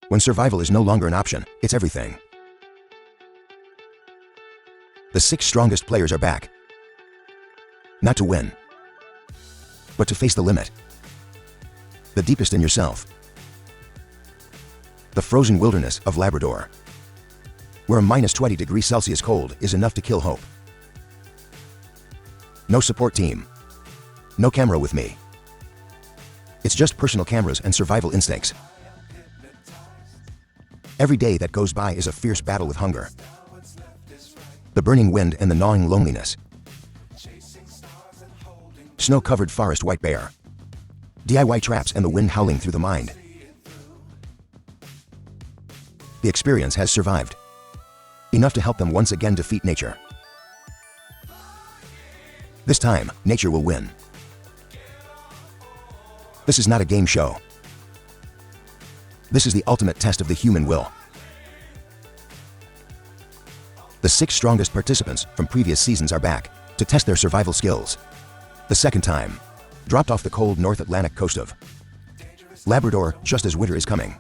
When survival is no longer an option, it's everything. The 6 strongest players are back. Not to win, but to face the limit. The deepest in yourself. The frozen wilderness of Labrador, where a -20°C cold is enough to kill hope. No support team. No camera with me. It's just personal cameras and survival instincts. Every day that goes by is a fierce battle with hunger, the burning wind and the gnawing loneliness. Snow-covered forest white bear, DIY traps and the wind howling through the mind. The experience has survived, enough to help them once again defeat nature. This time, nature will win. This is not a game show. This is the ultimate test of the human will. The 6 strongest participants from previous seasons are back to test their survival skills. The second time, dropped off the cold North Atlantic coast of Labrador just as winter is coming.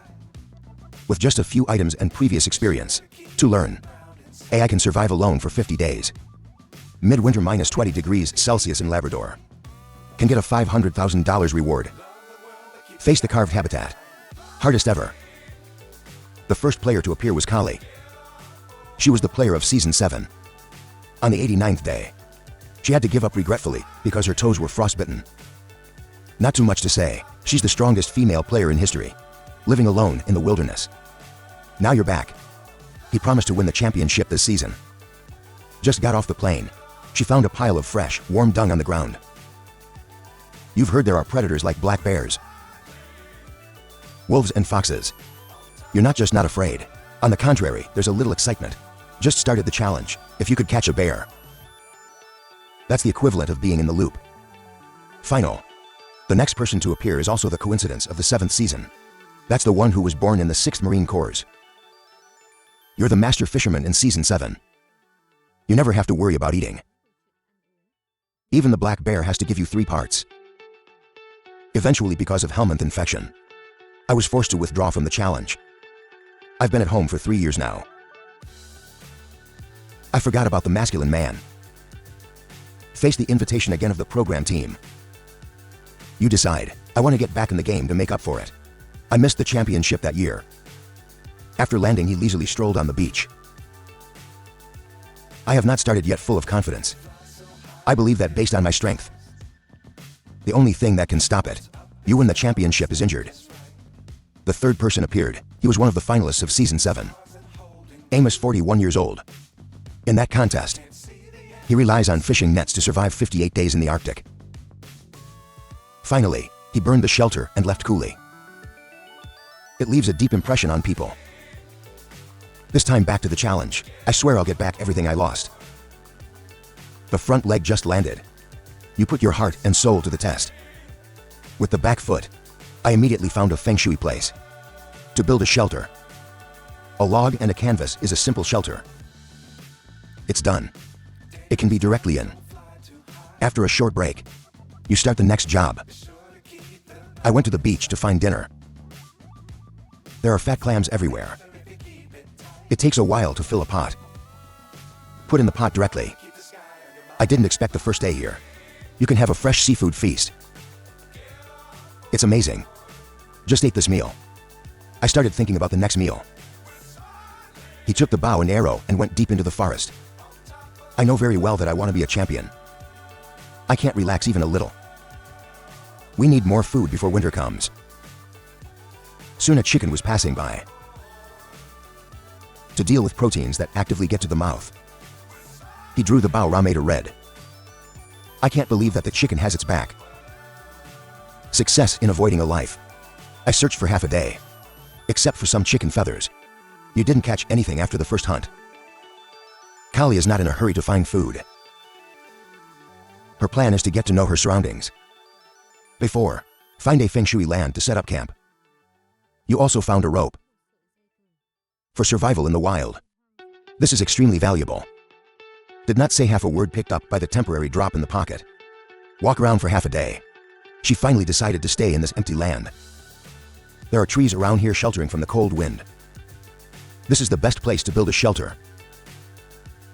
With just a few items and previous experience to learn. I can survive alone for 50 days. Midwinter -20°C in Labrador. Can get a $500,000 reward. Face the carved habitat. Hardest ever. The first player to appear was Kali. She was the player of Season 7. On the 89th day, she had to give up regretfully because her toes were frostbitten. Not too much to say, she's the strongest female player in history, living alone in the wilderness. Now you're back. He promised to win the championship this season. Just got off the plane. She found a pile of fresh, warm dung on the ground. You've heard there are predators like black bears, wolves and foxes. You're not just not afraid. On the contrary, there's a little excitement. Just started the challenge. If you could catch a bear. That's the equivalent of being in the loop. Final. The next person to appear is also the coincidence of the 7th season. That's the one who was born in the 6th Marine Corps. You're the master fisherman in Season 7. You never have to worry about eating. Even the black bear has to give you 3 parts. Eventually, because of helminth infection, I was forced to withdraw from the challenge. I've been at home for 3 years now. I forgot about the masculine man. Face the invitation again of the program team. You decide, I want to get back in the game to make up for it. I missed the championship that year. After landing, he leisurely strolled on the beach. I have not started yet full of confidence. I believe that based on my strength. The only thing that can stop it, you win the championship, is injured. The third person appeared. He was one of the finalists of Season 7. Amos, 41 years old. In that contest, he relies on fishing nets to survive 58 days in the Arctic. Finally, he burned the shelter and left coolly. It leaves a deep impression on people. This time back to the challenge. I swear I'll get back everything I lost. The front leg just landed. You put your heart and soul to the test. With the back foot, I immediately found a feng shui place to build a shelter. A log and a canvas is a simple shelter. It's done. It can be directly in. After a short break, you start the next job. I went to the beach to find dinner. There are fat clams everywhere. It takes a while to fill a pot. Put in the pot directly. I didn't expect the first day here. You can have a fresh seafood feast. It's amazing. Just ate this meal. I started thinking about the next meal. He took the bow and arrow and went deep into the forest. I know very well that I want to be a champion. I can't relax even a little. We need more food before winter comes. Soon a chicken was passing by. To deal with proteins that actively get to the mouth, he drew the bow ramada red. I can't believe that the chicken has its back. Success in avoiding a life. I searched for half a day. Except for some chicken feathers. You didn't catch anything after the first hunt. Kali is not in a hurry to find food. Her plan is to get to know her surroundings. Before, find a feng shui land to set up camp. You also found a rope. For survival in the wild. This is extremely valuable. Did not say half a word, picked up by the temporary drop in the pocket. Walk around for half a day. She finally decided to stay in this empty land. There are trees around here sheltering from the cold wind. This is the best place to build a shelter.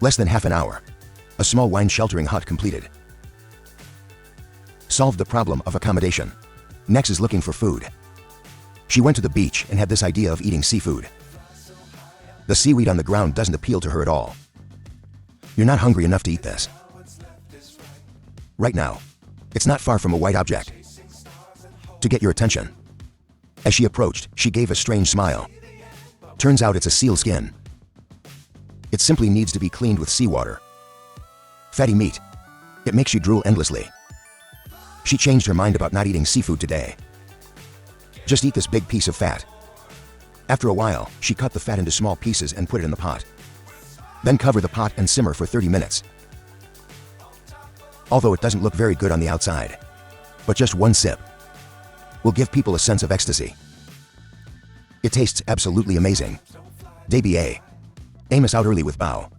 Less than half an hour. A small wine sheltering hut completed. Solved the problem of accommodation. Next is looking for food. She went to the beach and had this idea of eating seafood. The seaweed on the ground doesn't appeal to her at all. You're not hungry enough to eat this. Right now. It's not far from a white object. To get your attention. As she approached, she gave a strange smile. Turns out it's a seal skin. It simply needs to be cleaned with seawater. Fatty meat. It makes you drool endlessly. She changed her mind about not eating seafood today. Just eat this big piece of fat. After a while, she cut the fat into small pieces and put it in the pot. Then cover the pot and simmer for 30 minutes. Although it doesn't look very good on the outside. But just one sip will give people a sense of ecstasy. It tastes absolutely amazing. Day BA. Amos out early with Bao.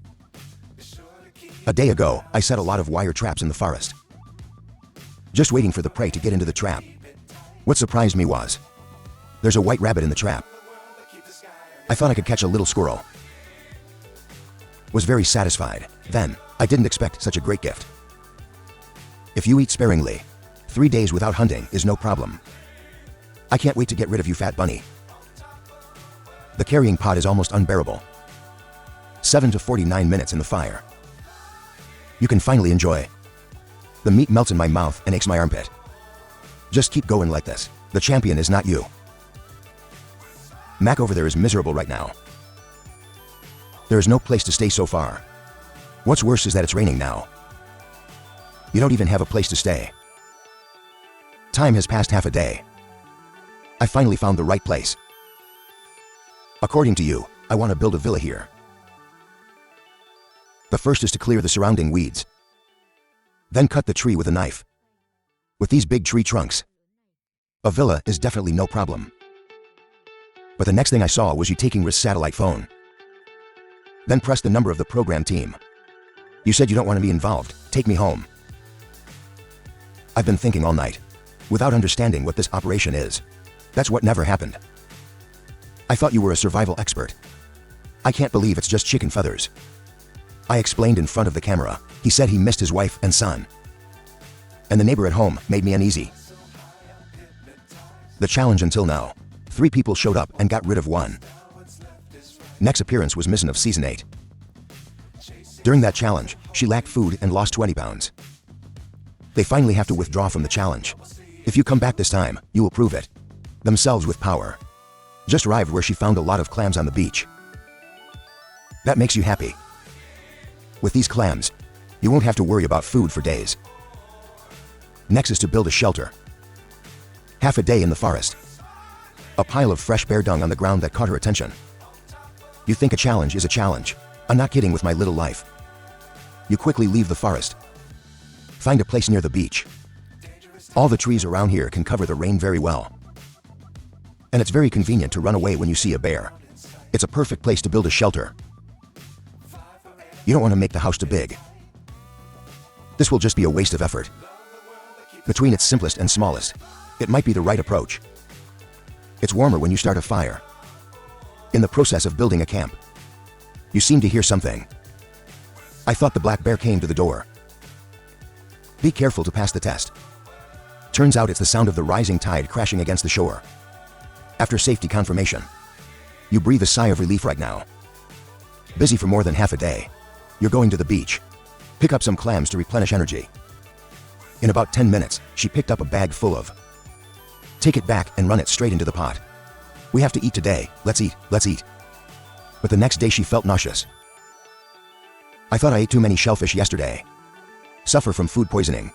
A day ago, I set a lot of wire traps in the forest. Just waiting for the prey to get into the trap. What surprised me was, there's a white rabbit in the trap. I thought I could catch a little squirrel. Was very satisfied. Then, I didn't expect such a great gift. If you eat sparingly, 3 days without hunting is no problem. I can't wait to get rid of you, fat bunny. The carrying pot is almost unbearable. 7 to 49 minutes in the fire. You can finally enjoy. The meat melts in my mouth and aches my armpit. Just keep going like this. The champion is not you. Mac over there is miserable right now. There is no place to stay so far. What's worse is that it's raining now. You don't even have a place to stay. Time has passed half a day. I finally found the right place. According to you, I want to build a villa here. The first is to clear the surrounding weeds. Then cut the tree with a knife. With these big tree trunks, a villa is definitely no problem. But the next thing I saw was you taking Risk's satellite phone. Then press the number of the program team. You said you don't want to be involved. Take me home. I've been thinking all night, without understanding what this operation is. That's what never happened. I thought you were a survival expert. I can't believe it's just chicken feathers. I explained in front of the camera. He said he missed his wife and son. And the neighbor at home made me uneasy. The challenge until now. 3 people showed up and got rid of 1. Next appearance was missing of season 8. During that challenge, she lacked food and lost 20 pounds. They finally have to withdraw from the challenge. If you come back this time, you will prove it. Themselves with power. Just arrived where she found a lot of clams on the beach. That makes you happy. With these clams, you won't have to worry about food for days. Next is to build a shelter. Half a day in the forest. A pile of fresh bear dung on the ground that caught her attention. You think a challenge is a challenge. I'm not kidding with my little life. You quickly leave the forest. Find a place near the beach. All the trees around here can cover the rain very well. And it's very convenient to run away when you see a bear. It's a perfect place to build a shelter. You don't want to make the house too big. This will just be a waste of effort. Between its simplest and smallest, it might be the right approach. It's warmer when you start a fire. In the process of building a camp, you seem to hear something. I thought the black bear came to the door. Be careful to pass the test. Turns out it's the sound of the rising tide crashing against the shore. After safety confirmation, you breathe a sigh of relief right now. Busy for more than half a day. You're going to the beach. Pick up some clams to replenish energy. In about 10 minutes, she picked up a bag full of. Take it back and run it straight into the pot. We have to eat today. Let's eat, let's eat. But the next day she felt nauseous. I thought I ate too many shellfish yesterday. Suffer from food poisoning.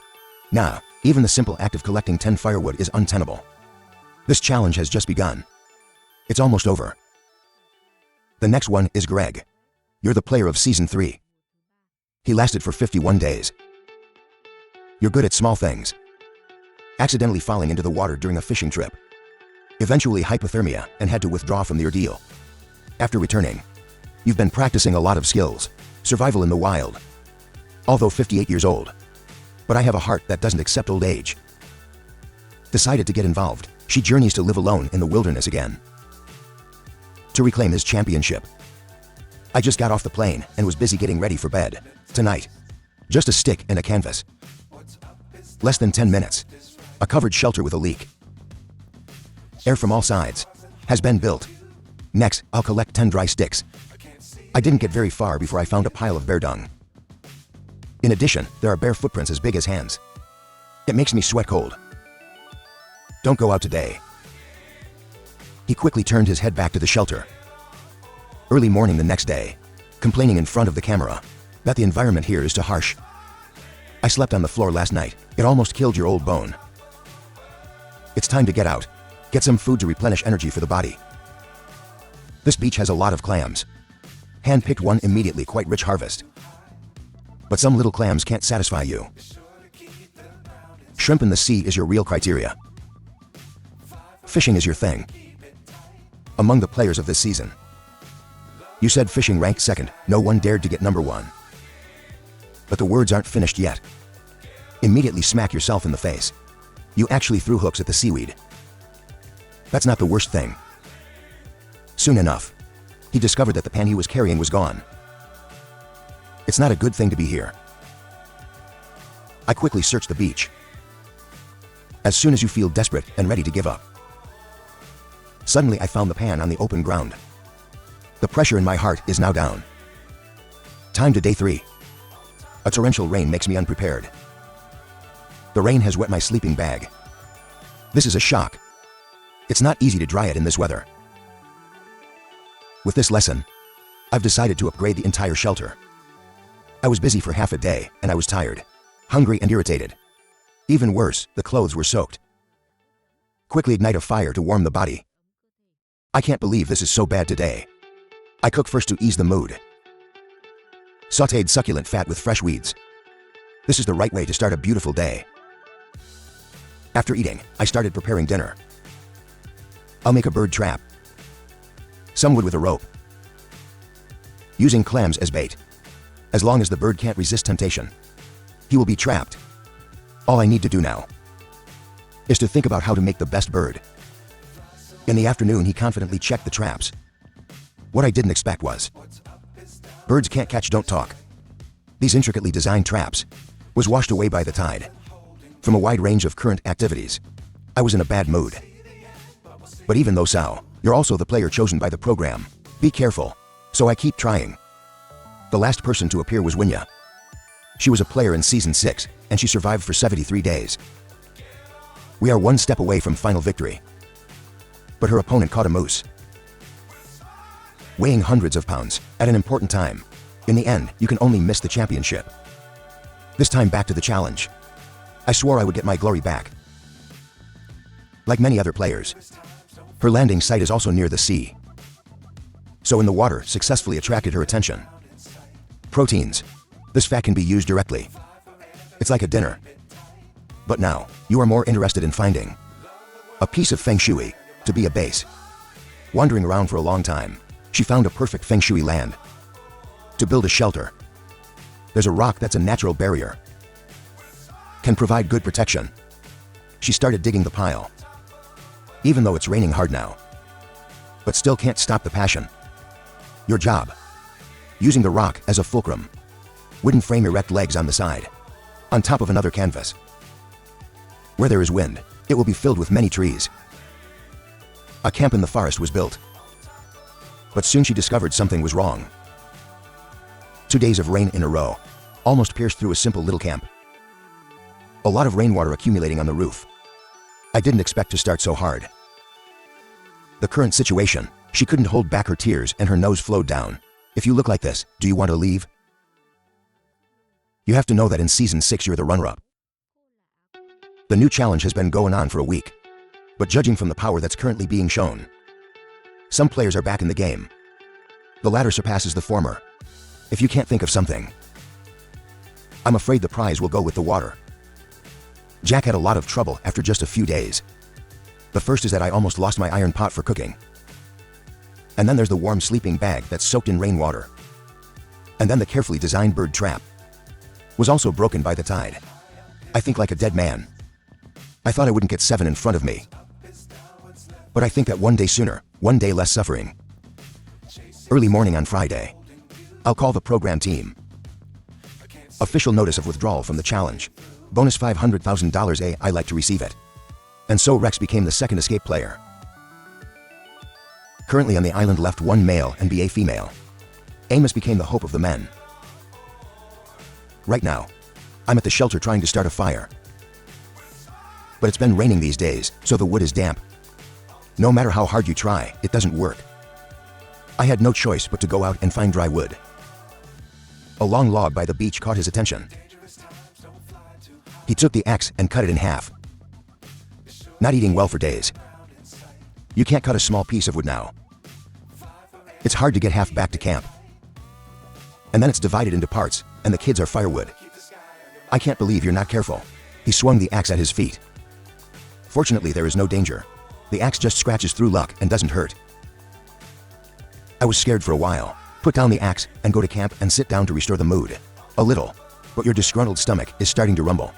Nah, even the simple act of collecting 10 firewood is untenable. This challenge has just begun. It's almost over. The next one is Greg. You're the player of season 3. He lasted for 51 days. You're good at small things. Accidentally falling into the water during a fishing trip. Eventually hypothermia and had to withdraw from the ordeal. After returning, you've been practicing a lot of skills. Survival in the wild. Although 58 years old. But I have a heart that doesn't accept old age. Decided to get involved. She journeys to live alone in the wilderness again, to reclaim his championship. I just got off the plane and was busy getting ready for bed. Tonight, just a stick and a canvas. Less than 10 minutes. A covered shelter with a leak. Air from all sides has been built. Next, I'll collect 10 dry sticks. I didn't get very far before I found a pile of bear dung. In addition, there are bear footprints as big as hands. It makes me sweat cold. Don't go out today. He quickly turned his head back to the shelter. Early morning the next day, complaining in front of the camera that the environment here is too harsh. I slept on the floor last night. It almost killed your old bone. It's time to get out. Get some food to replenish energy for the body. This beach has a lot of clams. Hand-picked one immediately, quite rich harvest. But some little clams can't satisfy you. Shrimp in the sea is your real criteria. Fishing is your thing. Among the players of this season, you said fishing ranked second. No one dared to get number one. But the words aren't finished yet. Immediately smack yourself in the face. You actually threw hooks at the seaweed. That's not the worst thing. Soon enough, he discovered that the pan he was carrying was gone. It's not a good thing to be here. I quickly searched the beach. As soon as you feel desperate and ready to give up, suddenly I found the pan on the open ground. The pressure in my heart is now down. Time to day 3. A torrential rain makes me unprepared. The rain has wet my sleeping bag. This is a shock. It's not easy to dry it in this weather. With this lesson, I've decided to upgrade the entire shelter. I was busy for half a day and I was tired, hungry and irritated. Even worse, the clothes were soaked. Quickly ignite a fire to warm the body. I can't believe this is so bad today. I cook first to ease the mood. Sautéed succulent fat with fresh weeds. This is the right way to start a beautiful day. After eating, I started preparing dinner. I'll make a bird trap. Some wood with a rope. Using clams as bait. As long as the bird can't resist temptation, he will be trapped. All I need to do now is to think about how to make the best bird. In the afternoon, he confidently checked the traps. What I didn't expect was, birds can't catch, don't talk. These intricately designed traps was washed away by the tide. From a wide range of current activities, I was in a bad mood. But even though so, you're also the player chosen by the program. Be careful. So I keep trying. The last person to appear was Winya. She was a player in Season 6, and she survived for 73 days. We are one step away from final victory. But her opponent caught a moose, weighing hundreds of pounds, at an important time. In the end, you can only miss the championship. This time back to the challenge. I swore I would get my glory back. Like many other players, her landing site is also near the sea. So in the water successfully attracted her attention. Proteins. This fat can be used directly. It's like a dinner. But now, you are more interested in finding a piece of feng shui to be a base. Wandering around for a long time, she found a perfect feng shui land to build a shelter. There's a rock that's a natural barrier, can provide good protection. She started digging the pile, even though it's raining hard now, but still can't stop the passion. Your job, using the rock as a fulcrum. Wooden frame, erect legs on the side, on top of another canvas. Where there is wind, it will be filled with many trees. A camp in the forest was built. But soon she discovered something was wrong. 2 days of rain in a row almost pierced through a simple little camp. A lot of rainwater accumulating on the roof. I didn't expect to start so hard. The current situation, she couldn't hold back her tears and her nose flowed down. If you look like this, do you want to leave? You have to know that in Season 6 you're the runner-up. The new challenge has been going on for a week. But judging from the power that's currently being shown, some players are back in the game. The latter surpasses the former. If you can't think of something, I'm afraid the prize will go with the water. Jack had a lot of trouble after just a few days. The first is that I almost lost my iron pot for cooking. And then there's the warm sleeping bag that's soaked in rainwater. And then the carefully designed bird trap was also broken by the tide. I think like a dead man. I thought I wouldn't get 7 in front of me. But I think that one day sooner, one day less suffering. Early morning on Friday. I'll call the program team. Official notice of withdrawal from the challenge. Bonus $500,000. I like to receive it. And so Rex became the second escape player. Currently on the island left one male and a female. Amos became the hope of the men. Right now, I'm at the shelter trying to start a fire. But it's been raining these days, so the wood is damp. No matter how hard you try, it doesn't work. I had no choice but to go out and find dry wood. A long log by the beach caught his attention. He took the axe and cut it in half. Not eating well for days. You can't cut a small piece of wood now. It's hard to get half back to camp. And then it's divided into parts, and the kids are firewood. I can't believe you're not careful. He swung the axe at his feet. Fortunately, there is no danger. The axe just scratches through luck and doesn't hurt. I was scared for a while. Put down the axe and go to camp and sit down to restore the mood. A little, but your disgruntled stomach is starting to rumble.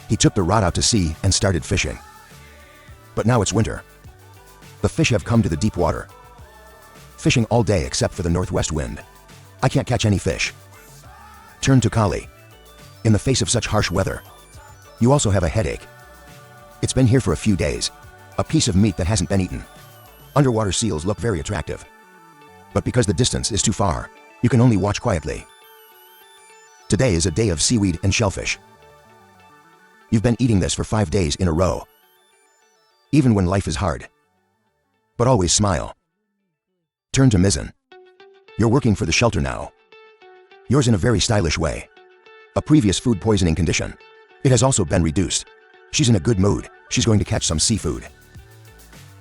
He took the rod out to sea and started fishing. But now it's winter. The fish have come to the deep water. Fishing all day except for the northwest wind. I can't catch any fish. Turn to Kali. In the face of such harsh weather. You also have a headache. It's been here for a few days. A piece of meat that hasn't been eaten. Underwater seals look very attractive. But because the distance is too far, you can only watch quietly. Today is a day of seaweed and shellfish. You've been eating this for 5 days in a row. Even when life is hard. But always smile. Turn to Mizzen. You're working for the shelter now. Yours in a very stylish way. A previous food poisoning condition. It has also been reduced. She's in a good mood. She's going to catch some seafood.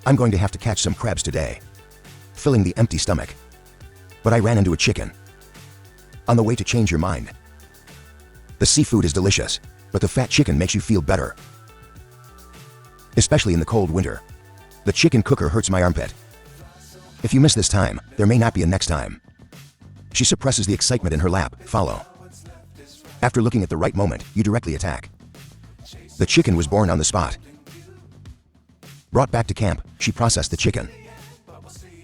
I'm going to have to catch some crabs today. Filling the empty stomach. But I ran into a chicken. On the way to change your mind. The seafood is delicious, but the fat chicken makes you feel better. Especially in the cold winter. The chicken cooker hurts my armpit. If you miss this time, there may not be a next time. She suppresses the excitement in her lap. Follow. After looking at the right moment, you directly attack. The chicken was born on the spot. Brought back to camp, she processed the chicken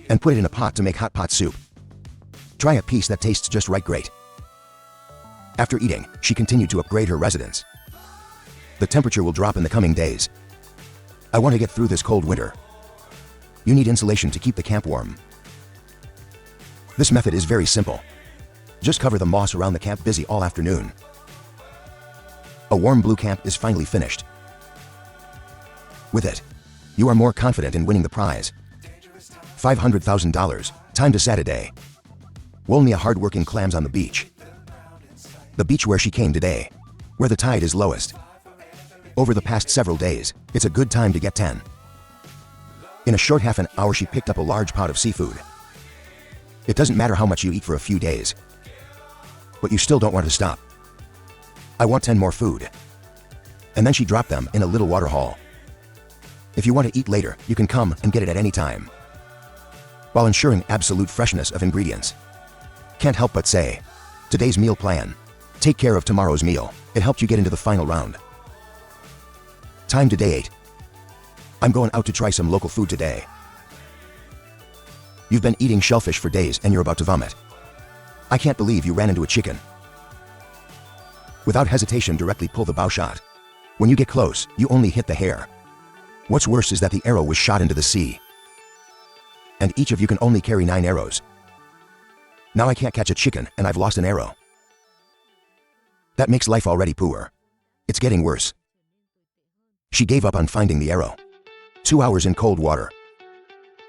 and put it in a pot to make hot pot soup. Try a piece that tastes just right. Great. After eating, she continued to upgrade her residence. The temperature will drop in the coming days. I want to get through this cold winter. You need insulation to keep the camp warm. This method is very simple. Just cover the moss around the camp busy all afternoon. A warm blue camp is finally finished. With it, you are more confident in winning the prize. $500,000, time to Saturday. Wolnia hard-working clams on the beach. The beach where she came today, where the tide is lowest. Over the past several days, it's a good time to get 10. In a short half an hour she picked up a large pot of seafood. It doesn't matter how much you eat for a few days. But you still don't want to stop. I want 10 more food. And then she dropped them in a little water hole. If you want to eat later, you can come and get it at any time. While ensuring absolute freshness of ingredients. Can't help but say, today's meal plan. Take care of tomorrow's meal. It helped you get into the final round. Time to day 8. I'm going out to try some local food today. You've been eating shellfish for days and you're about to vomit. I can't believe you ran into a chicken. Without hesitation, directly pull the bow shot. When you get close, you only hit the hair. What's worse is that the arrow was shot into the sea. And each of you can only carry 9 arrows. Now I can't catch a chicken and I've lost an arrow. That makes life already poor. It's getting worse. She gave up on finding the arrow. 2 hours in cold water.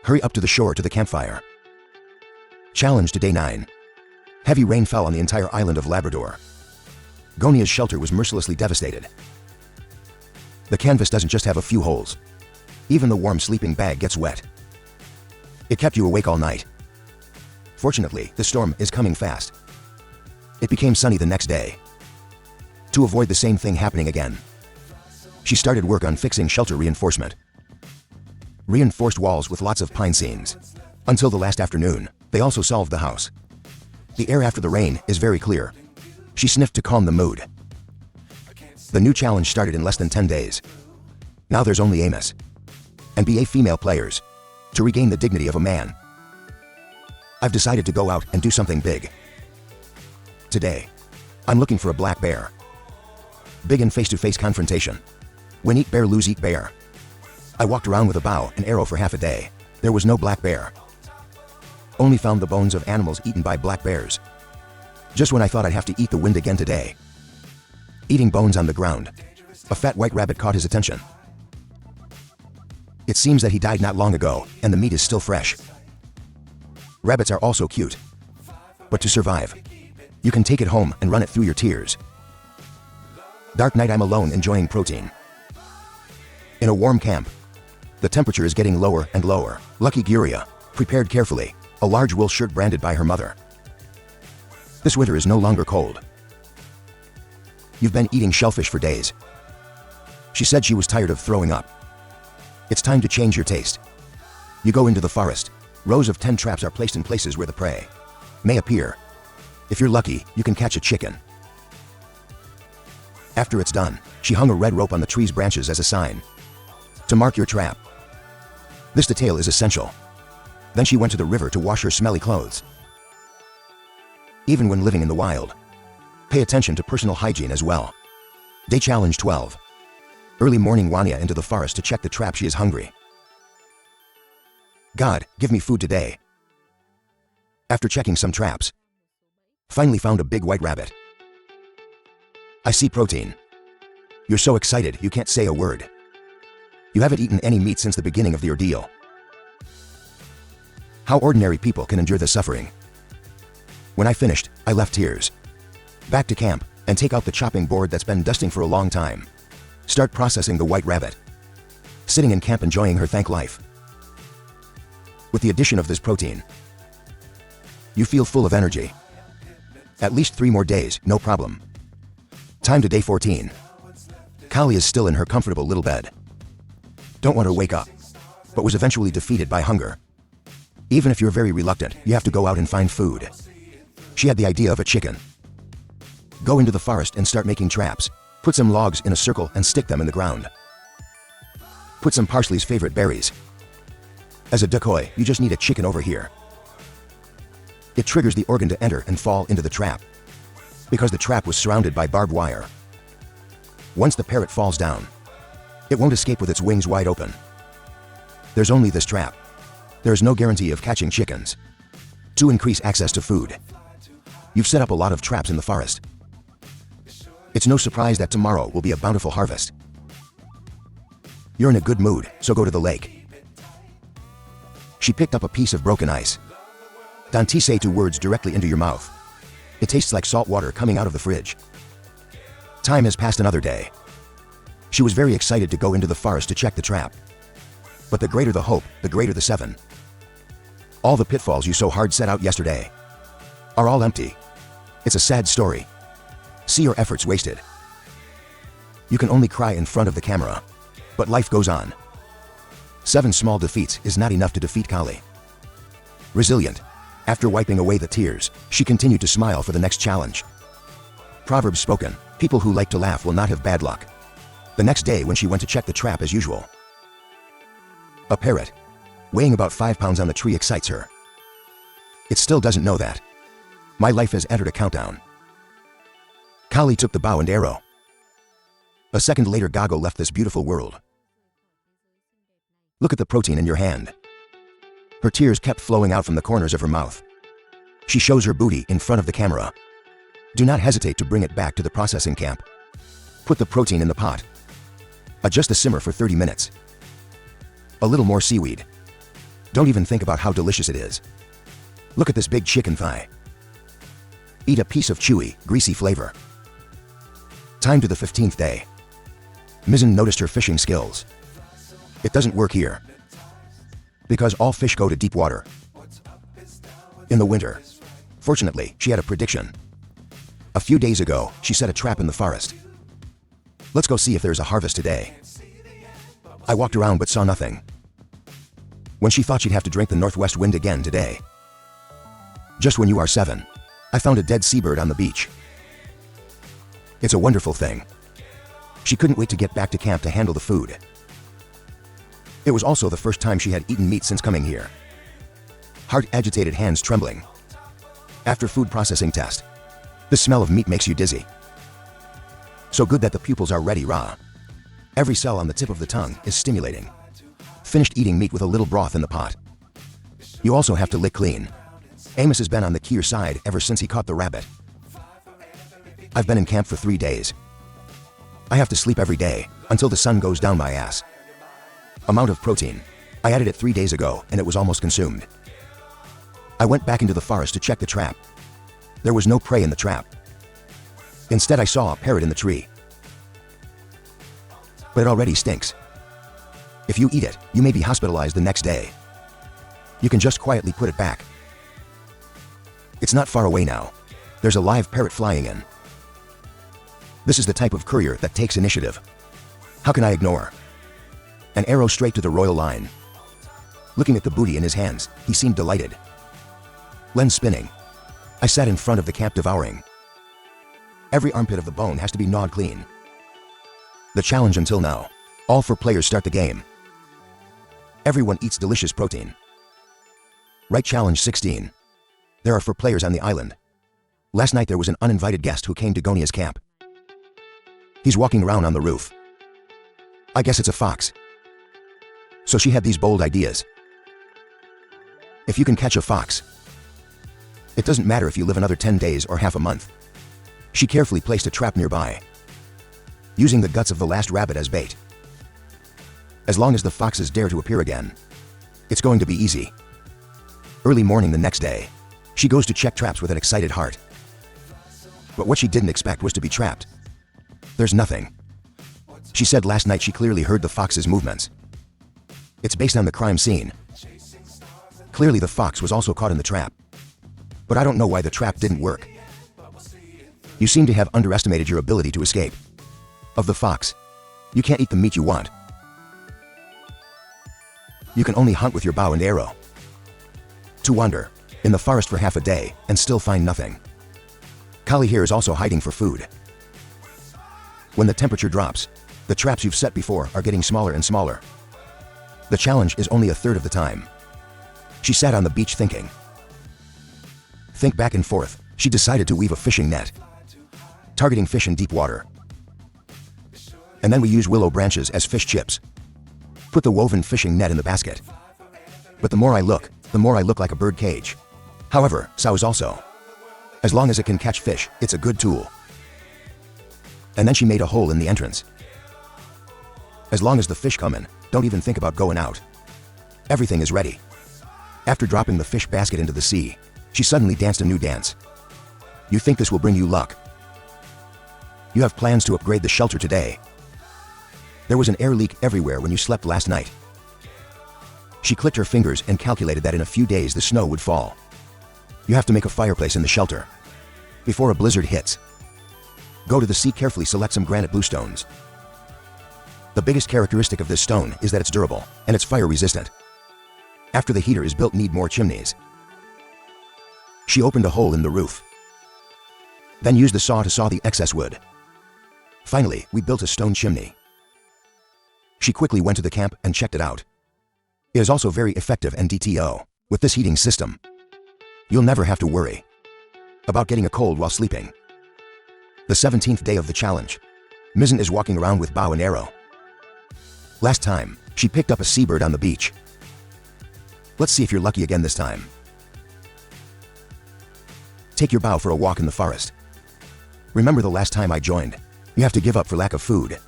Hurry up to the shore to the campfire. Challenge to day 9. Heavy rain fell on the entire island of Labrador. Gonia's shelter was mercilessly devastated. The canvas doesn't just have a few holes. Even the warm sleeping bag gets wet. It kept you awake all night. Fortunately, the storm is coming fast. It became sunny the next day. To avoid the same thing happening again, she started work on fixing shelter reinforcement. Reinforced walls with lots of pine seams. Until the last afternoon, they also solved the house. The air after the rain is very clear. She sniffed to calm the mood. The new challenge started in less than 10 days. Now there's only Amos. and be female players to regain the dignity of a man. I've decided to go out and do something big. Today, I'm looking for a black bear. Big in face-to-face confrontation. Win eat bear, lose eat bear. I walked around with a bow and arrow for half a day. There was no black bear. Only found the bones of animals eaten by black bears. Just when I thought I'd have to eat the wind again today. Eating bones on the ground. A fat white rabbit caught his attention. It seems that he died not long ago, and the meat is still fresh. Rabbits are also cute. But to survive, you can take it home and run it through your tears. Dark night, I'm alone enjoying protein. In a warm camp. The temperature is getting lower and lower. Lucky Guria, prepared carefully, a large wool shirt branded by her mother. This winter is no longer cold. You've been eating shellfish for days. She said she was tired of throwing up. It's time to change your taste. You go into the forest. Rows of 10 traps are placed in places where the prey may appear. If you're lucky, you can catch a chicken. After it's done, she hung a red rope on the tree's branches as a sign to mark your trap. This detail is essential. Then she went to the river to wash her smelly clothes. Even when living in the wild, pay attention to personal hygiene as well. Day challenge 12. Early morning, Wanya into the forest to check the trap. She is hungry. God, give me food today. After checking some traps, finally found a big white rabbit. I see protein. You're so excited you can't say a word. You haven't eaten any meat since the beginning of the ordeal. How ordinary people can endure this suffering. When I finished, I left tears. Back to camp and take out the chopping board that's been dusting for a long time. Start processing the white rabbit. Sitting in camp enjoying her thank life. With the addition of this protein, you feel full of energy. At least 3 more days, no problem. Time to day 14. Kali is still in her comfortable little bed. Don't want to wake up, but was eventually defeated by hunger. Even if you're very reluctant, you have to go out and find food. She had the idea of a chicken. Go into the forest and start making traps. Put some logs in a circle and stick them in the ground. Put some parsley's favorite berries. As a decoy, you just need a chicken over here. It triggers the organ to enter and fall into the trap, because the trap was surrounded by barbed wire. Once the parrot falls down, it won't escape with its wings wide open. There's only this trap. There is no guarantee of catching chickens. To increase access to food, you've set up a lot of traps in the forest. It's no surprise that tomorrow will be a bountiful harvest. You're in a good mood, so go to the lake. She picked up a piece of broken ice. Don't say 2 words directly into your mouth. It tastes like salt water coming out of the fridge. Time has passed another day. She was very excited to go into the forest to check the trap. But the greater the hope, the greater the 7. All the pitfalls you so hard set out yesterday are all empty. It's a sad story. See your efforts wasted. You can only cry in front of the camera, but life goes on. 7 small defeats is not enough to defeat Kali. Resilient. After wiping away the tears, she continued to smile for the next challenge. Proverbs spoken, people who like to laugh will not have bad luck. The next day when she went to check the trap as usual, a parrot, weighing about 5 pounds on the tree excites her. It still doesn't know that my life has entered a countdown. Kali took the bow and arrow. A second later, Gago left this beautiful world. Look at the protein in your hand. Her tears kept flowing out from the corners of her mouth. She shows her booty in front of the camera. Do not hesitate to bring it back to the processing camp. Put the protein in the pot. Adjust the simmer for 30 minutes. A little more seaweed. Don't even think about how delicious it is. Look at this big chicken thigh. Eat a piece of chewy, greasy flavor. Time to the 15th day. Mizzen noticed her fishing skills. It doesn't work here, because all fish go to deep water in the winter. Fortunately, she had a prediction. A few days ago, she set a trap in the forest. Let's go see if there's a harvest today. I walked around but saw nothing. When she thought she'd have to drink the northwest wind again today. Just when you are 7, I found a dead seabird on the beach. It's a wonderful thing. She couldn't wait to get back to camp to handle the food. It was also the first time she had eaten meat since coming here. Heart agitated, hands trembling. After food processing test. The smell of meat makes you dizzy. So good that the pupils are ready raw. Every cell on the tip of the tongue is stimulating. Finished eating meat with a little broth in the pot. You also have to lick clean. Amos has been on the Kier side ever since he caught the rabbit. I've been in camp for 3 days. I have to sleep every day, until the sun goes down my ass. Amount of protein. I added it 3 days ago, and it was almost consumed. I went back into the forest to check the trap. There was no prey in the trap. Instead, I saw a parrot in the tree. But it already stinks. If you eat it, you may be hospitalized the next day. You can just quietly put it back. It's not far away now. There's a live parrot flying in. This is the type of courier that takes initiative. How can I ignore? An arrow straight to the royal line. Looking at the booty in his hands, he seemed delighted. Lens spinning. I sat in front of the camp devouring. Every armpit of the bone has to be gnawed clean. The challenge until now. All 4 players start the game. Everyone eats delicious protein. Right, challenge 16. There are 4 players on the island. Last night there was an uninvited guest who came to Gonia's camp. He's walking around on the roof. I guess it's a fox. So she had these bold ideas. If you can catch a fox, it doesn't matter if you live another 10 days or half a month. She carefully placed a trap nearby, using the guts of the last rabbit as bait. As long as the foxes dare to appear again, it's going to be easy. Early morning the next day, she goes to check traps with an excited heart. But what she didn't expect was to be trapped. There's nothing. She said last night she clearly heard the fox's movements. It's based on the crime scene. Clearly the fox was also caught in the trap. But I don't know why the trap didn't work. You seem to have underestimated your ability to escape. Of the fox, you can't eat the meat you want. You can only hunt with your bow and arrow. To wander in the forest for half a day and still find nothing. Kali here is also hiding for food. When the temperature drops, the traps you've set before are getting smaller and smaller. The challenge is only a third of the time. She sat on the beach thinking. Think back and forth, she decided to weave a fishing net, targeting fish in deep water. And then we use willow branches as fish chips. Put the woven fishing net in the basket. But the more I look like a bird cage. However, sow is also. As long as it can catch fish, it's a good tool. And then she made a hole in the entrance. As long as the fish come in, don't even think about going out. Everything is ready. After dropping the fish basket into the sea, she suddenly danced a new dance. You think this will bring you luck? You have plans to upgrade the shelter today. There was an air leak everywhere when you slept last night. She clicked her fingers and calculated that in a few days the snow would fall. You have to make a fireplace in the shelter before a blizzard hits. Go to the sea, carefully select some granite bluestones. The biggest characteristic of this stone is that it's durable and it's fire resistant. After the heater is built, need more chimneys. She opened a hole in the roof. Then used the saw to saw the excess wood. Finally, we built a stone chimney. She quickly went to the camp and checked it out. It is also very effective and DTO. With this heating system, you'll never have to worry about getting a cold while sleeping. The 17th day of the challenge. Mizzen is walking around with bow and arrow. Last time, she picked up a seabird on the beach. Let's see if you're lucky again this time. Take your bow for a walk in the forest. Remember the last time I joined? You have to give up for lack of food.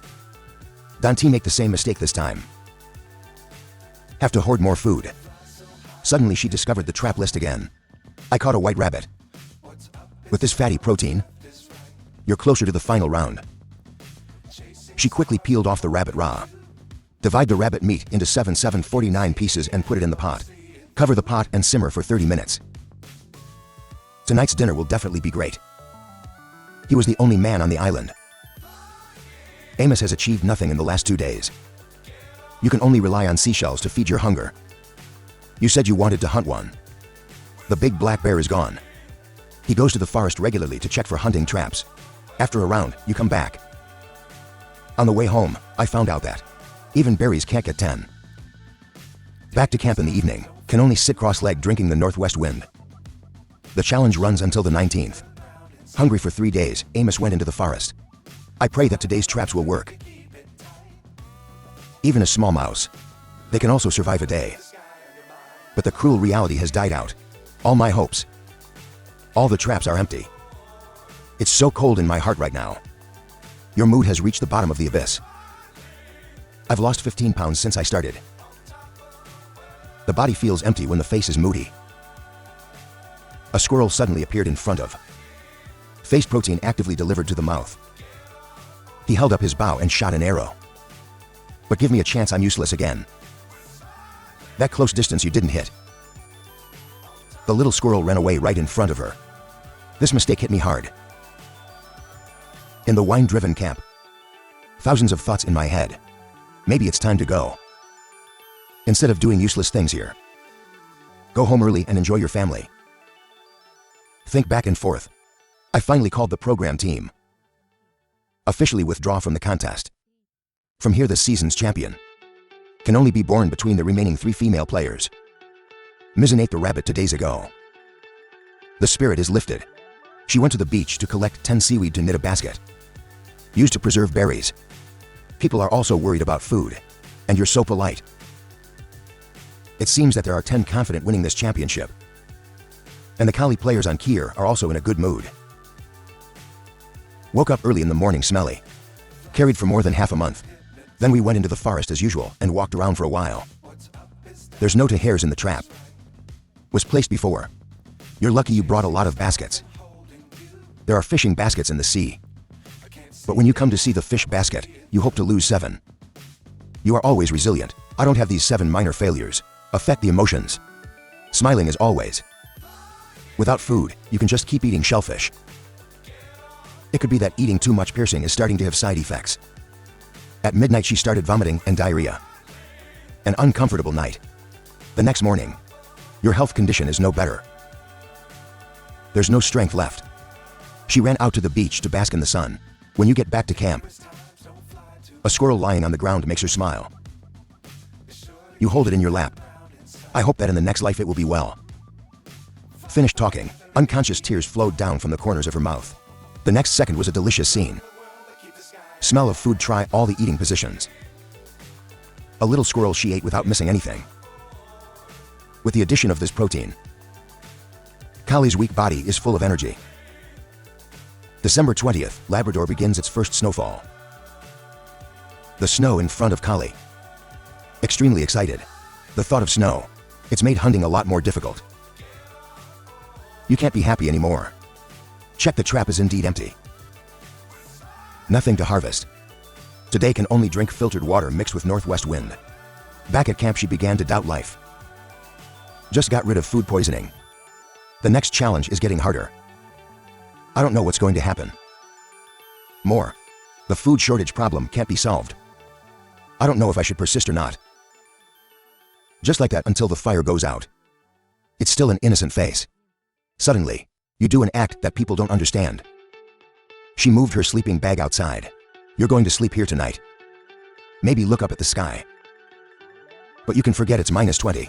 Don't make the same mistake this time. Have to hoard more food. Suddenly she discovered the trap list again. I caught a white rabbit. With this fatty protein, you're closer to the final round. She quickly peeled off the rabbit raw. Divide the rabbit meat into 749 pieces and put it in the pot. Cover the pot and simmer for 30 minutes. Tonight's dinner will definitely be great. He was the only man on the island. Amos has achieved nothing in the last 2 days. You can only rely on seashells to feed your hunger. You said you wanted to hunt one. The big black bear is gone. He goes to the forest regularly to check for hunting traps. After a round, you come back. On the way home, I found out that even berries can't get 10. Back to camp in the evening. Can only sit cross-legged drinking the northwest wind. The challenge runs until the 19th. Hungry for 3 days, Amos went into the forest. I pray that today's traps will work. Even a small mouse, they can also survive a day. But the cruel reality has died out. All my hopes. All the traps are empty. It's so cold in my heart right now. Your mood has reached the bottom of the abyss. I've lost 15 pounds since I started. The body feels empty when the face is moody. A squirrel suddenly appeared in front of. Face protein actively delivered to the mouth. He held up his bow and shot an arrow. But give me a chance, I'm useless again. That close distance you didn't hit. The little squirrel ran away right in front of her. This mistake hit me hard. In the wine-driven camp. Thousands of thoughts in my head. Maybe it's time to go. Instead of doing useless things here. Go home early and enjoy your family. Think back and forth. I finally called the program team. Officially withdraw from the contest. From here, the season's champion can only be born between the remaining 3 female players. Mizzen ate the rabbit 2 days ago. The spirit is lifted. She went to the beach to collect 10 seaweed to knit a basket. Used to preserve berries. People are also worried about food. And you're so polite. It seems that there are 10 confident winning this championship. And the collie players on Kier are also in a good mood. Woke up early in the morning smelly. Carried for more than half a month. Then we went into the forest as usual and walked around for a while. There's no hares in the trap. Was placed before. You're lucky you brought a lot of baskets. There are fishing baskets in the sea. But when you come to see the fish basket, you hope to lose 7. You are always resilient. I don't have these 7 minor failures. Affect the emotions. Smiling as always. Without food, you can just keep eating shellfish. It could be that eating too much piercing is starting to have side effects. At midnight she started vomiting and diarrhea. An uncomfortable night. The next morning, your health condition is no better. There's no strength left. She ran out to the beach to bask in the sun. When you get back to camp, a squirrel lying on the ground makes her smile. You hold it in your lap. I hope that in the next life it will be well. Finished talking, unconscious tears flowed down from the corners of her mouth. The next second was a delicious scene. Smell of food, try all the eating positions. A little squirrel she ate without missing anything. With the addition of this protein, Collie's weak body is full of energy. December 20th, Labrador begins its first snowfall. The snow in front of Collie. Extremely excited. The thought of snow. It's made hunting a lot more difficult. You can't be happy anymore. Check, the trap is indeed empty. Nothing to harvest. Today can only drink filtered water mixed with northwest wind. Back at camp she began to doubt life. Just got rid of food poisoning. The next challenge is getting harder. I don't know what's going to happen. More. The food shortage problem can't be solved. I don't know if I should persist or not. Just like that until the fire goes out. It's still an innocent face. Suddenly, you do an act that people don't understand. She moved her sleeping bag outside. You're going to sleep here tonight. Maybe look up at the sky. But you can forget it's -20.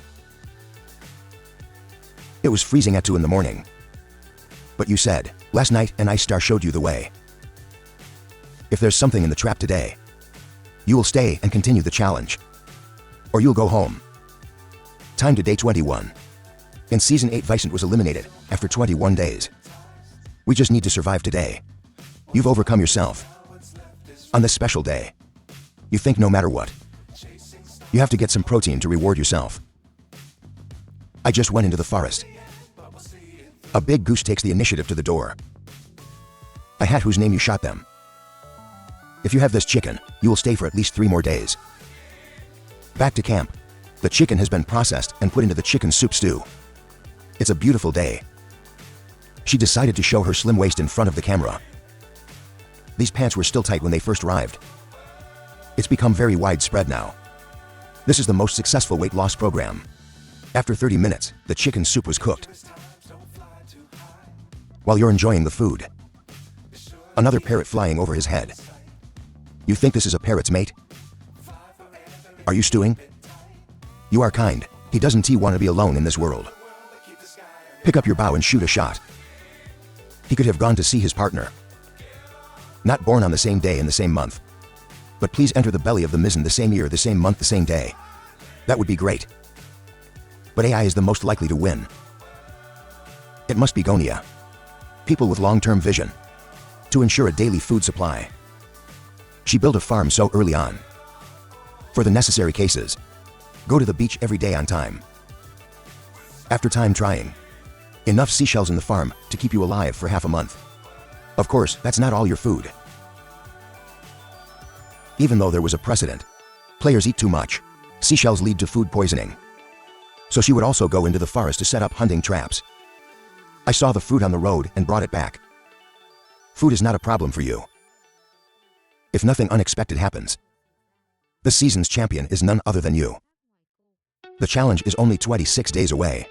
It was freezing at 2 in the morning. But you said, last night an ice star showed you the way. If there's something in the trap today, you will stay and continue the challenge. Or you'll go home. Time to day 21. In Season 8 Vicent was eliminated after 21 days. We just need to survive today. You've overcome yourself. On this special day, you think no matter what, you have to get some protein to reward yourself. I just went into the forest. A big goose takes the initiative to the door. A hat whose name you shot them. If you have this chicken, you will stay for at least 3 more days. Back to camp. The chicken has been processed and put into the chicken soup stew. It's a beautiful day. She decided to show her slim waist in front of the camera. These pants were still tight when they first arrived. It's become very widespread now. This is the most successful weight loss program. After 30 minutes, the chicken soup was cooked. While you're enjoying the food, another parrot flying over his head. You think this is a parrot's mate? Are you stewing? You are kind. He doesn't want to be alone in this world. Pick up your bow and shoot a shot. He could have gone to see his partner. Not born on the same day in the same month. But please enter the belly of the mizzen the same year, the same month, the same day. That would be great. But AI is the most likely to win. It must be Gonia. People with long-term vision. To ensure a daily food supply. She built a farm so early on. For the necessary cases. Go to the beach every day on time. After time trying. Enough seashells in the farm to keep you alive for half a month. Of course, that's not all your food. Even though there was a precedent. Players eat too much. Seashells lead to food poisoning. So she would also go into the forest to set up hunting traps. I saw the fruit on the road and brought it back. Food is not a problem for you. If nothing unexpected happens. This season's champion is none other than you. The challenge is only 26 days away.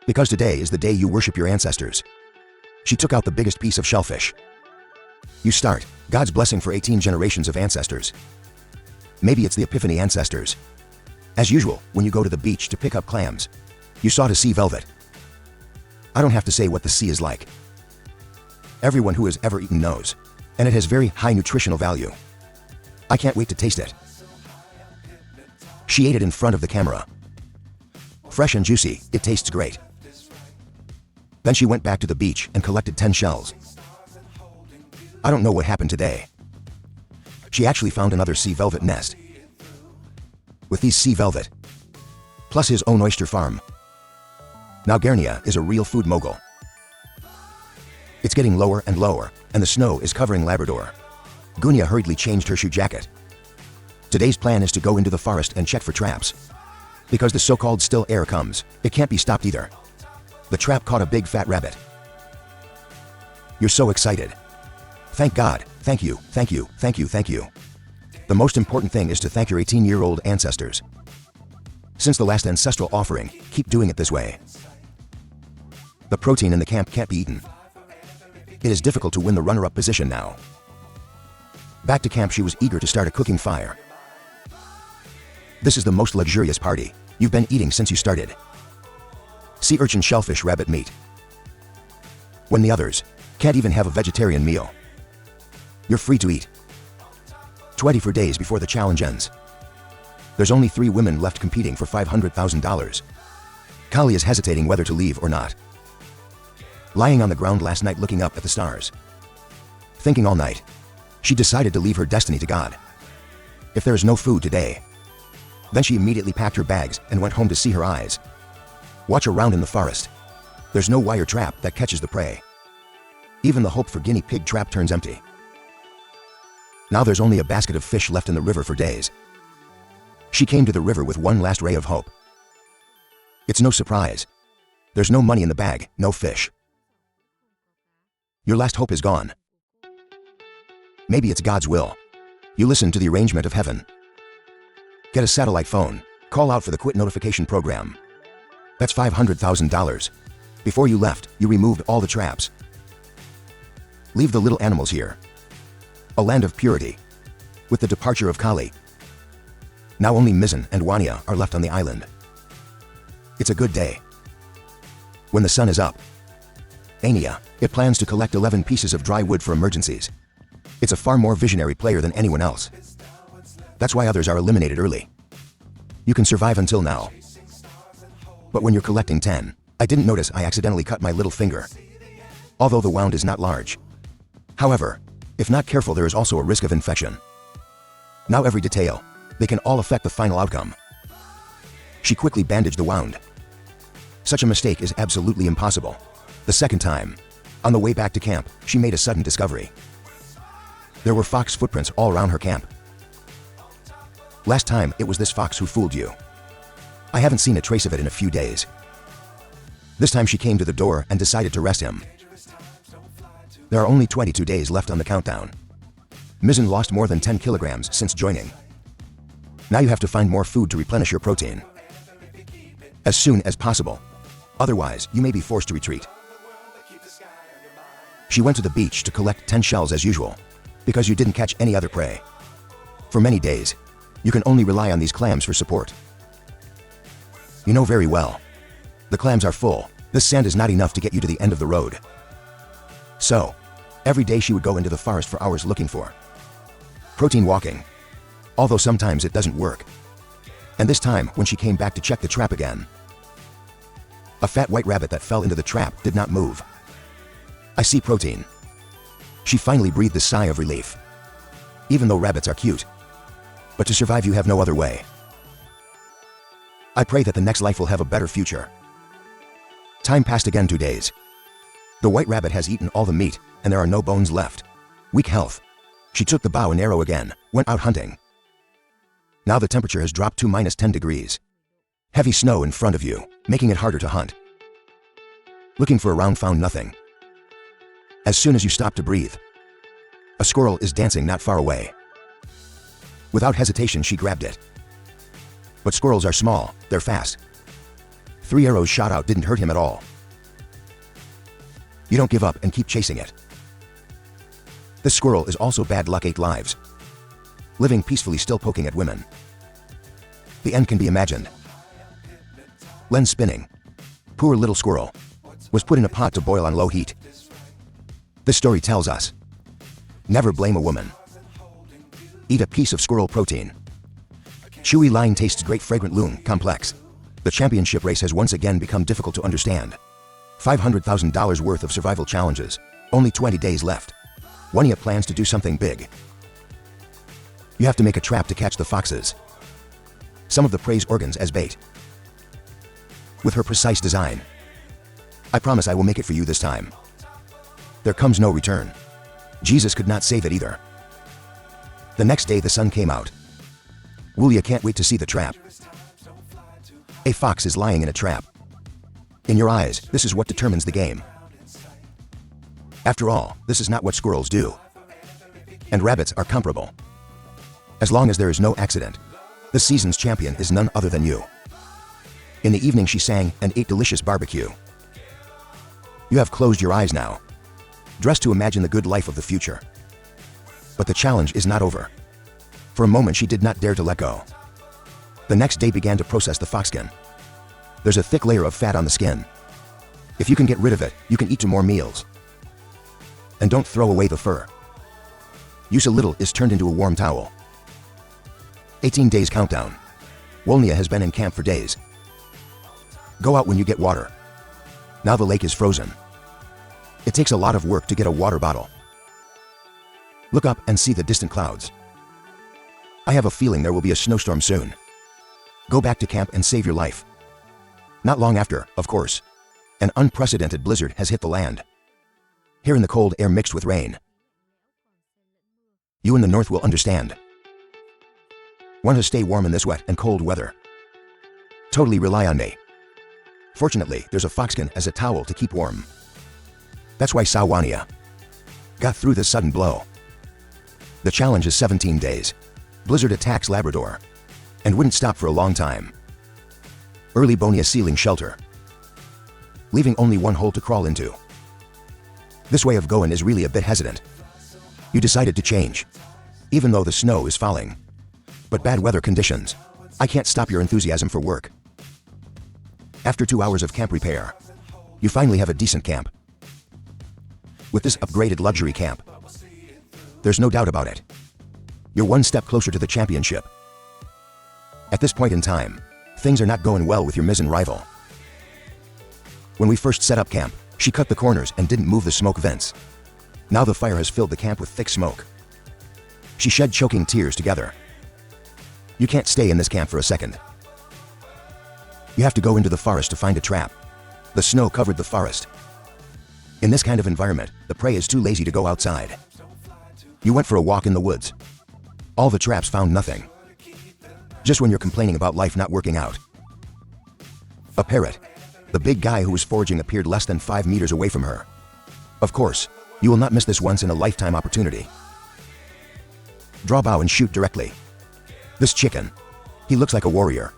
Because today is the day you worship your ancestors. She took out the biggest piece of shellfish. You start, God's blessing for 18 generations of ancestors. Maybe it's the Epiphany ancestors. As usual, when you go to the beach to pick up clams, you saw the sea velvet. I don't have to say what the sea is like. Everyone who has ever eaten knows, and it has very high nutritional value. I can't wait to taste it. She ate it in front of the camera. Fresh and juicy, it tastes great. Then she went back to the beach and collected 10 shells. I don't know what happened today. She actually found another sea velvet nest. With these sea velvet, plus his own oyster farm. Now Garnia is a real food mogul. It's getting lower and lower, and the snow is covering Labrador. Gunia hurriedly changed her shoe jacket. Today's plan is to go into the forest and check for traps. Because the so-called still air comes, it can't be stopped either. The trap caught a big fat rabbit. You're so excited. Thank God, thank you, thank you, thank you, thank you. The most important thing is to thank your 18-year-old ancestors. Since the last ancestral offering, keep doing it this way. The protein in the camp can't be eaten. It is difficult to win the runner-up position now. Back to camp, she was eager to start a cooking fire. This is the most luxurious party you've been eating since you started. Sea urchin, shellfish, rabbit meat. When the others can't even have a vegetarian meal. You're free to eat. 24 days before the challenge ends. There's only 3 women left competing for $500,000. Kali is hesitating whether to leave or not. Lying on the ground last night looking up at the stars. Thinking all night. She decided to leave her destiny to God. If there is no food today. Then she immediately packed her bags and went home to see her eyes. Watch around in the forest. There's no wire trap that catches the prey. Even the hope for guinea pig trap turns empty. Now there's only a basket of fish left in the river for days. She came to the river with one last ray of hope. It's no surprise. There's no money in the bag, no fish. Your last hope is gone. Maybe it's God's will. You listen to the arrangement of heaven. Get a satellite phone, call out for the quit notification program. That's $500,000. Before you left, you removed all the traps. Leave the little animals here. A land of purity. With the departure of Kali. Now only Mizzen and Wania are left on the island. It's a good day. When the sun is up. Ania, it plans to collect 11 pieces of dry wood for emergencies. It's a far more visionary player than anyone else. That's why others are eliminated early. You can survive until now. But when you're collecting 10, I didn't notice I accidentally cut my little finger. Although the wound is not large. However, if not careful, there is also a risk of infection. Now every detail, they can all affect the final outcome. She quickly bandaged the wound. Such a mistake is absolutely impossible. The second time, on the way back to camp, she made a sudden discovery. There were fox footprints all around her camp. Last time, it was this fox who fooled you. I haven't seen a trace of it in a few days. This time she came to the door and decided to rest him. There are only 22 days left on the countdown. Mizzen lost more than 10 kilograms since joining. Now you have to find more food to replenish your protein. As soon as possible. Otherwise, you may be forced to retreat. She went to the beach to collect 10 shells as usual, because you didn't catch any other prey. For many days. You can only rely on these clams for support. You know very well. The clams are full. This sand is not enough to get you to the end of the road. So, every day she would go into the forest for hours looking for protein walking. Although sometimes it doesn't work. And this time, when she came back to check the trap again, a fat white rabbit that fell into the trap did not move. I see protein. She finally breathed a sigh of relief. Even though rabbits are cute. But to survive you have no other way. I pray that the next life will have a better future. Time passed again 2 days. The white rabbit has eaten all the meat, and there are no bones left. Weak health. She took the bow and arrow again, went out hunting. Now the temperature has dropped to -10 degrees. Heavy snow in front of you, making it harder to hunt. Looking for a round, found nothing. As soon as you stop to breathe, a squirrel is dancing not far away. Without hesitation she grabbed it. But squirrels are small, they're fast. 3 arrows shot out didn't hurt him at all. You don't give up and keep chasing it. This squirrel is also bad luck, 8 lives. Living peacefully, still poking at women. The end can be imagined. Lens spinning. Poor little squirrel. Was put in a pot to boil on low heat. This story tells us, never blame a woman. Eat a piece of squirrel protein. Chewy line tastes great, fragrant loon, complex. The championship race has once again become difficult to understand. $500,000 worth of survival challenges. Only 20 days left. Wania plans to do something big. You have to make a trap to catch the foxes. Some of the prey's organs as bait. With her precise design, I promise I will make it for you this time. There comes no return. Jesus could not save it either. The next day the sun came out. Wulia can't wait to see the trap. A fox is lying in a trap. In your eyes, this is what determines the game. After all, this is not what squirrels do. And rabbits are comparable. As long as there is no accident, this season's champion is none other than you. In the evening she sang and ate delicious barbecue. You have closed your eyes now, dressed to imagine the good life of the future. But the challenge is not over. For a moment she did not dare to let go. The next day began to process the foxskin. There's a thick layer of fat on the skin. If you can get rid of it, you can eat 2 more meals. And don't throw away the fur. Use a little is turned into a warm towel. 18 days countdown. Wolnia has been in camp for days. Go out when you get water. Now the lake is frozen. It takes a lot of work to get a water bottle. Look up and see the distant clouds. I have a feeling there will be a snowstorm soon. Go back to camp and save your life. Not long after, of course, an unprecedented blizzard has hit the land. Here in the cold air mixed with rain. You in the north will understand. Want to stay warm in this wet and cold weather? Totally rely on me. Fortunately, there's a foxskin as a towel to keep warm. That's why Sawania got through this sudden blow. The challenge is 17 days. Blizzard attacks Labrador and wouldn't stop for a long time. Early Bonia ceiling shelter, leaving only one hole to crawl into. This way of going is really a bit hesitant. You decided to change, even though the snow is falling. But bad weather conditions, I can't stop your enthusiasm for work. After 2 hours of camp repair, you finally have a decent camp. With this upgraded luxury camp, there's no doubt about it. You're one step closer to the championship. At this point in time, things are not going well with your Mizzen rival. When we first set up camp, she cut the corners and didn't move the smoke vents. Now the fire has filled the camp with thick smoke. She shed choking tears together. You can't stay in this camp for a second. You have to go into the forest to find a trap. The snow covered the forest. In this kind of environment, the prey is too lazy to go outside. You went for a walk in the woods. All the traps found nothing. Just when you're complaining about life not working out. A parrot, the big guy who was foraging, appeared less than 5 meters away from her. Of course, you will not miss this once-in-a-lifetime opportunity. Draw bow and shoot directly. This chicken, he looks like a warrior.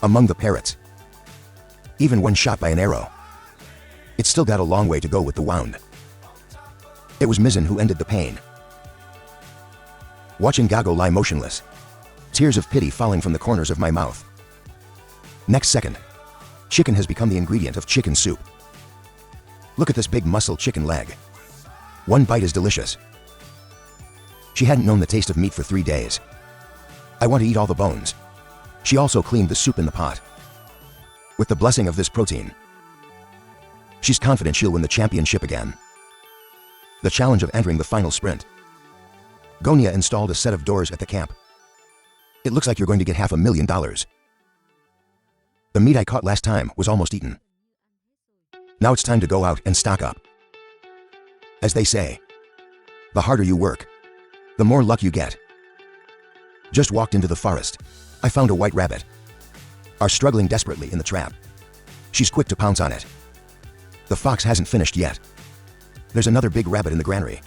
Among the parrots. Even when shot by an arrow, it still got a long way to go with the wound. It was Mizzen who ended the pain. Watching Gago lie motionless, tears of pity falling from the corners of my mouth. Next second, chicken has become the ingredient of chicken soup. Look at this big muscle chicken leg. One bite is delicious. She hadn't known the taste of meat for 3 days. I want to eat all the bones. She also cleaned the soup in the pot. With the blessing of this protein, she's confident she'll win the championship again. The challenge of entering the final sprint. Gonia installed a set of doors at the camp. It looks like you're going to get $500,000. The meat I caught last time was almost eaten. Now it's time to go out and stock up. As they say, the harder you work, the more luck you get. Just walked into the forest. I found a white rabbit. Are struggling desperately in the trap. She's quick to pounce on it. The fox hasn't finished yet. There's another big rabbit in the granary.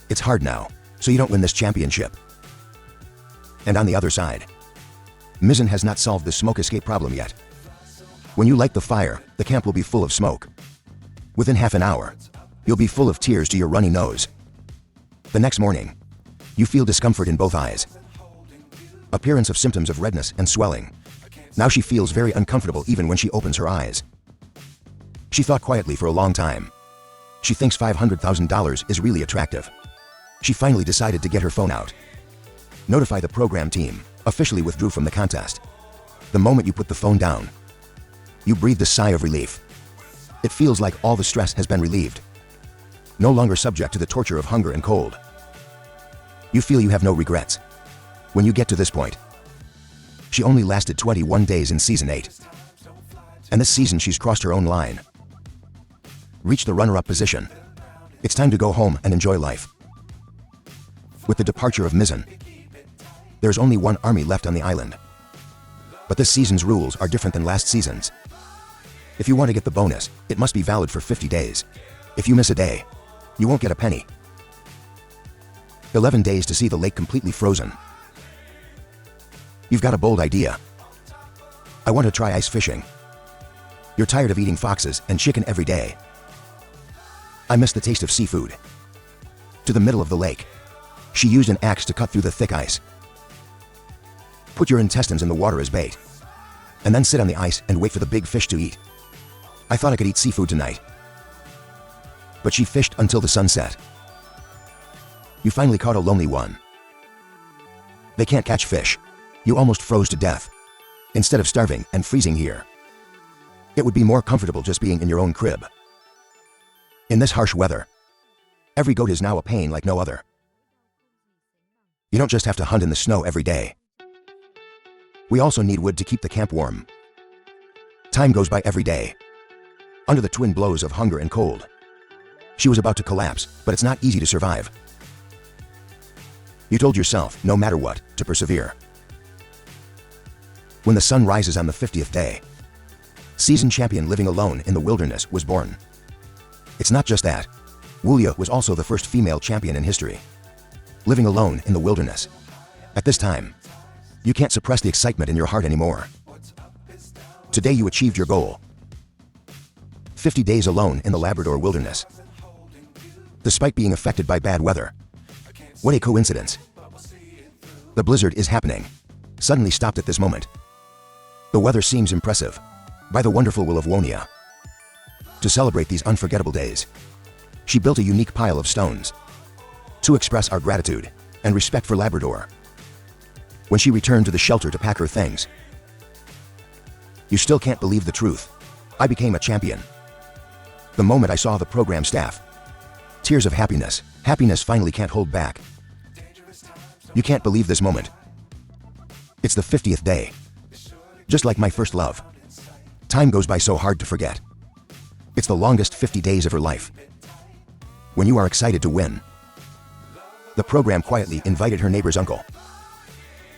It's hard now, so you don't win this championship. And on the other side, Mizzen has not solved the smoke escape problem yet. When you light the fire, the camp will be full of smoke. Within half an hour, you'll be full of tears to your runny nose. The next morning, you feel discomfort in both eyes. Appearance of symptoms of redness and swelling. Now she feels very uncomfortable even when she opens her eyes. She thought quietly for a long time. She thinks $500,000 is really attractive. She finally decided to get her phone out. Notify the program team. Officially withdrew from the contest. The moment you put the phone down, you breathe a sigh of relief. It feels like all the stress has been relieved. No longer subject to the torture of hunger and cold. You feel you have no regrets. When you get to this point, she only lasted 21 days in season 8. And this season she's crossed her own line. Reached the runner-up position. It's time to go home and enjoy life. With the departure of Mizzen, there's only one army left on the island. But this season's rules are different than last season's. If you want to get the bonus, it must be valid for 50 days. If you miss a day, you won't get a penny. 11 days to see the lake completely frozen. You've got a bold idea. I want to try ice fishing. You're tired of eating foxes and chicken every day. I miss the taste of seafood. To the middle of the lake, she used an axe to cut through the thick ice. Put your intestines in the water as bait, and then sit on the ice and wait for the big fish to eat. I thought I could eat seafood tonight. But she fished until the sun set. You finally caught a lonely one. They can't catch fish. You almost froze to death. Instead of starving and freezing here, it would be more comfortable just being in your own crib. In this harsh weather, every goat is now a pain like no other. You don't just have to hunt in the snow every day. We also need wood to keep the camp warm. Time goes by every day. Under the twin blows of hunger and cold, she was about to collapse, but it's not easy to survive. You told yourself, no matter what, to persevere. When the sun rises on the 50th day, season champion living alone in the wilderness was born. It's not just that. Wulia was also the first female champion in history. Living alone in the wilderness. At this time, you can't suppress the excitement in your heart anymore. Today you achieved your goal. 50 days alone in the Labrador wilderness. Despite being affected by bad weather. What a coincidence. The blizzard is happening. Suddenly stopped at this moment. The weather seems impressive. By the wonderful will of Wonia. To celebrate these unforgettable days, she built a unique pile of stones. To express our gratitude and respect for Labrador. When she returned to the shelter to pack her things. You still can't believe the truth. I became a champion. The moment I saw the program staff. Tears of happiness. Happiness finally can't hold back. You can't believe this moment. It's the 50th day. Just like my first love. Time goes by so hard to forget. It's the longest 50 days of her life. When you are excited to win. The program quietly invited her neighbor's uncle.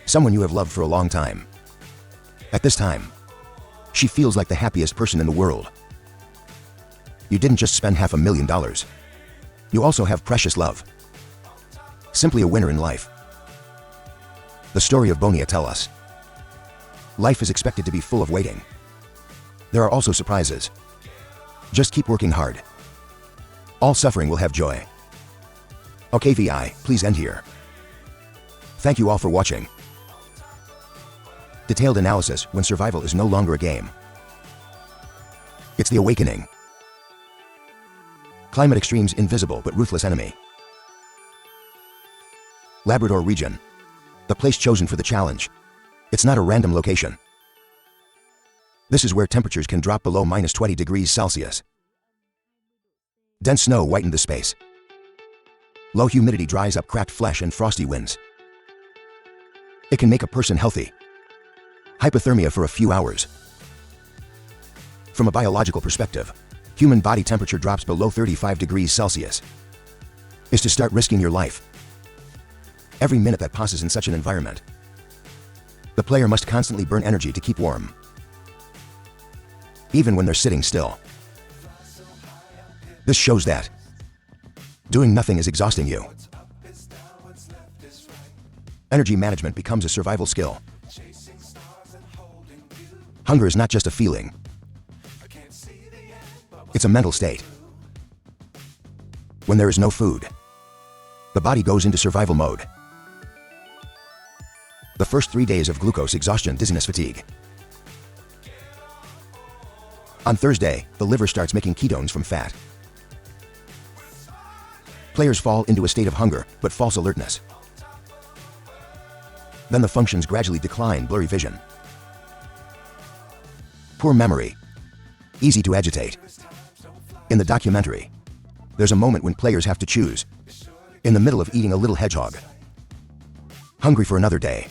Someone you have loved for a long time. At this time, she feels like the happiest person in the world. You didn't just spend $500,000. You also have precious love. Simply a winner in life. The story of Bonia tells us. Life is expected to be full of waiting. There are also surprises. Just keep working hard. All suffering will have joy. Okay, VI, please end here. Thank you all for watching. Detailed analysis when survival is no longer a game. It's the awakening. Climate extremes invisible but ruthless enemy. Labrador region. The place chosen for the challenge. It's not a random location. This is where temperatures can drop below -20 degrees Celsius. Dense snow whitened the space. Low humidity dries up cracked flesh and frosty winds. It can make a person healthy. Hypothermia for a few hours. From a biological perspective, human body temperature drops below 35 degrees Celsius. Is to start risking your life. Every minute that passes in such an environment, the player must constantly burn energy to keep warm. Even when they're sitting still. This shows that doing nothing is exhausting you. Energy management becomes a survival skill. Hunger is not just a feeling. It's a mental state. When there is no food, the body goes into survival mode. The first 3 days of glucose exhaustion, dizziness, fatigue. On Thursday, the liver starts making ketones from fat. Players fall into a state of hunger, but false alertness. Then the functions gradually decline, blurry vision. Poor memory. Easy to agitate. In the documentary, there's a moment when players have to choose. In the middle of eating a little hedgehog. Hungry for another day.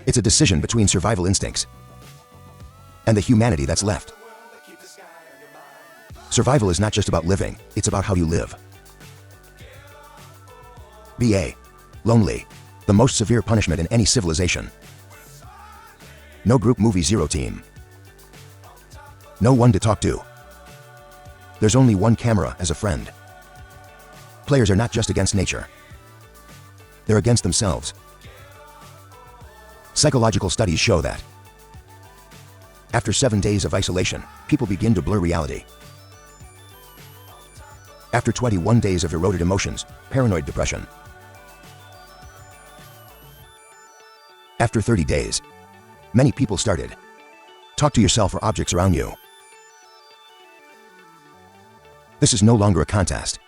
It's a decision between survival instincts and the humanity that's left. Survival is not just about living, it's about how you live. BA. Lonely. The most severe punishment in any civilization. No group movie, zero team. No one to talk to. There's only one camera as a friend. Players are not just against nature. They're against themselves. Psychological studies show that after 7 days of isolation, people begin to blur reality. After 21 days of eroded emotions, paranoid depression. After 30 days, many people started. Talk to yourself or objects around you. This is no longer a contest.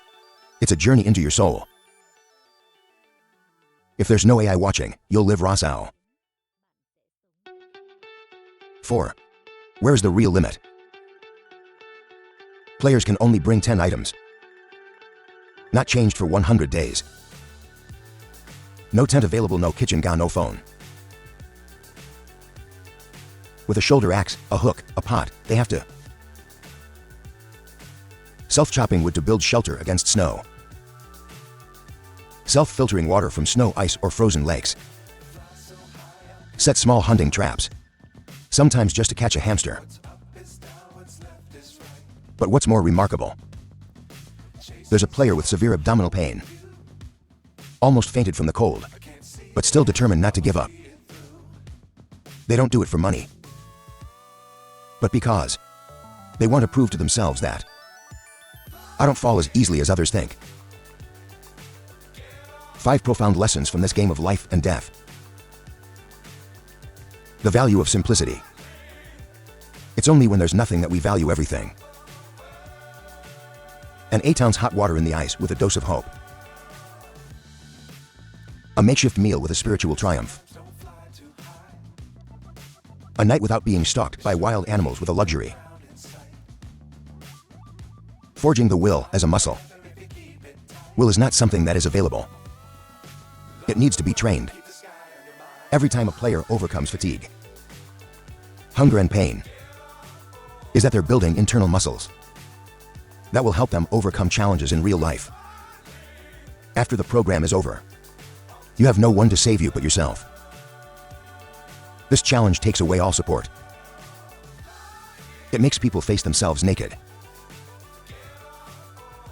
It's a journey into your soul. If there's no AI watching, you'll live raw sow. 4. Where's the real limit? Players can only bring 10 items. Not changed for 100 days. No tent available, no kitchen, no phone. With a shoulder axe, a hook, a pot, they have to self-chopping wood to build shelter against snow. Self-filtering water from snow, ice, or frozen lakes. Set small hunting traps. Sometimes just to catch a hamster. But what's more remarkable? There's a player with severe abdominal pain. Almost fainted from the cold, but still determined not to give up. They don't do it for money, but because they want to prove to themselves that I don't fall as easily as others think. 5 profound lessons from this game of life and death. The value of simplicity. It's only when there's nothing that we value everything. An 8-ounce hot water in the ice with a dose of hope. A makeshift meal with a spiritual triumph. A night without being stalked by wild animals with a luxury. Forging the will as a muscle. Will is not something that is available. It needs to be trained. Every time a player overcomes fatigue, hunger, and pain, is that they're building internal muscles that will help them overcome challenges in real life. After the program is over, you have no one to save you but yourself. This challenge takes away all support. It makes people face themselves naked.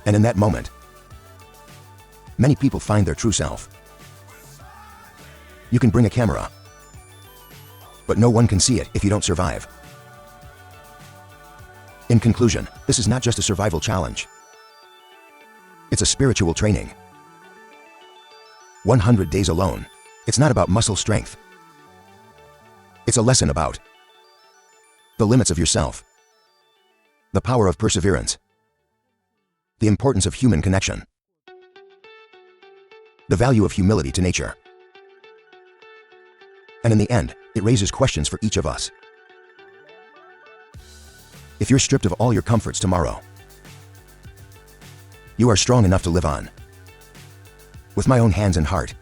And in that moment, many people find their true self. You can bring a camera, but no one can see it if you don't survive. In conclusion, this is not just a survival challenge. It's a spiritual training. 100 days alone. It's not about muscle strength. It's a lesson about the limits of yourself, the power of perseverance, the importance of human connection, the value of humility to nature. And in the end, it raises questions for each of us. If you're stripped of all your comforts tomorrow, you are strong enough to live on. With my own hands and heart,